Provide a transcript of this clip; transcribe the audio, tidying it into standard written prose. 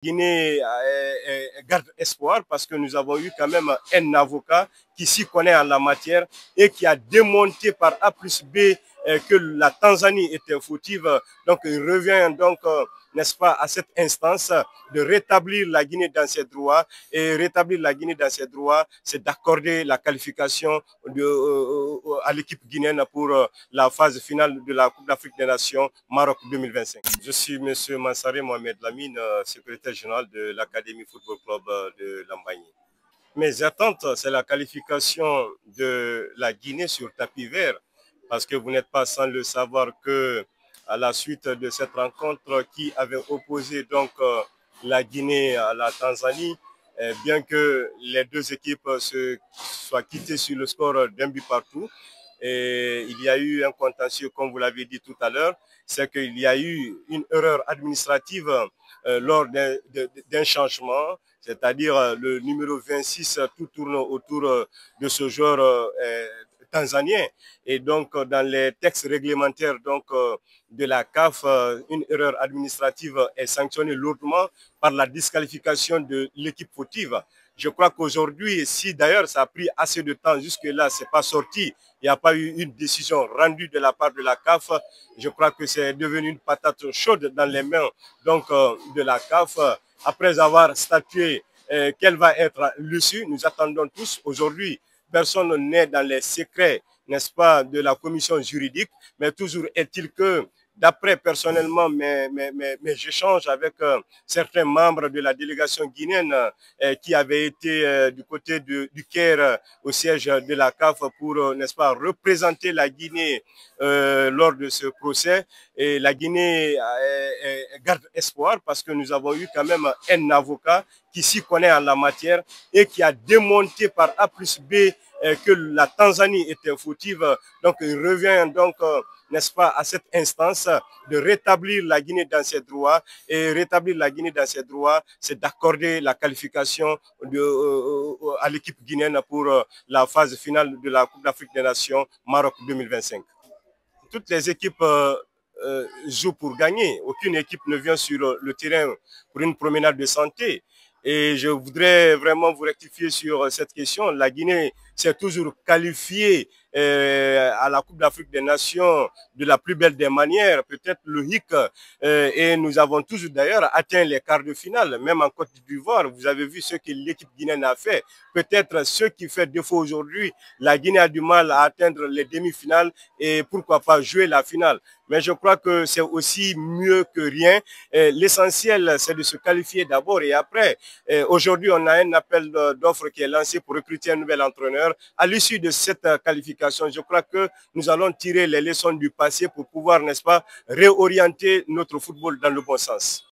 Guinée garde espoir parce que nous avons eu quand même un avocat qui s'y connaît en la matière et qui a démonté par A plus B que la Tanzanie était fautive. Donc il revient donc, n'est-ce pas, à cette instance de rétablir la Guinée dans ses droits. Et rétablir la Guinée dans ses droits, c'est d'accorder la qualification à l'équipe guinéenne pour la phase finale de la Coupe d'Afrique des Nations Maroc 2025. Je suis M. Mansaré Mohamed Lamine, secrétaire général de l'Académie Football Club de Lambagne. Mes attentes, c'est la qualification de la Guinée sur tapis vert, parce que vous n'êtes pas sans le savoir que à la suite de cette rencontre qui avait opposé donc la Guinée à la Tanzanie, bien que les deux équipes se soient quittées sur le score d'un but partout, et il y a eu un contentieux, comme vous l'avez dit tout à l'heure, c'est qu'il y a eu une erreur administrative lors d'un changement, c'est-à-dire le numéro 26, tout tourne autour de ce joueur tanzanien. Et donc, dans les textes réglementaires de la CAF, une erreur administrative est sanctionnée lourdement par la disqualification de l'équipe fautive. Je crois qu'aujourd'hui, si d'ailleurs ça a pris assez de temps jusque-là, ce n'est pas sorti, il n'y a pas eu une décision rendue de la part de la CAF, je crois que c'est devenu une patate chaude dans les mains de la CAF. Après avoir statué quelle va être l'issue, nous attendons tous. Aujourd'hui, personne n'est dans les secrets, n'est-ce pas, de la commission juridique, mais toujours est-il que d'après personnellement mes échanges avec certains membres de la délégation guinéenne qui avaient été du côté du Caire au siège de la CAF pour, n'est-ce pas, représenter la Guinée lors de ce procès. Et la Guinée garde espoir parce que nous avons eu quand même un avocat qui s'y connaît en la matière et qui a démonté par A plus B que la Tanzanie était fautive. Donc il revient donc n'est-ce pas, à cette instance de rétablir la Guinée dans ses droits. Et rétablir la Guinée dans ses droits, c'est d'accorder la qualification à l'équipe guinéenne pour la phase finale de la Coupe d'Afrique des Nations Maroc 2025. Toutes les équipes jouent pour gagner. Aucune équipe ne vient sur le terrain pour une promenade de santé. Et je voudrais vraiment vous rectifier sur cette question. La Guinée s'est toujours qualifiée à la Coupe d'Afrique des Nations de la plus belle des manières, peut-être logique. Et nous avons toujours d'ailleurs atteint les quarts de finale, même en Côte d'Ivoire. Vous avez vu ce que l'équipe guinéenne a fait. Peut-être ce qui fait défaut aujourd'hui, la Guinée a du mal à atteindre les demi-finales et pourquoi pas jouer la finale. Mais je crois que c'est aussi mieux que rien. L'essentiel, c'est de se qualifier d'abord et après. Aujourd'hui, on a un appel d'offres qui est lancé pour recruter un nouvel entraîneur. À l'issue de cette qualification, je crois que nous allons tirer les leçons du passé pour pouvoir, n'est-ce pas, réorienter notre football dans le bon sens.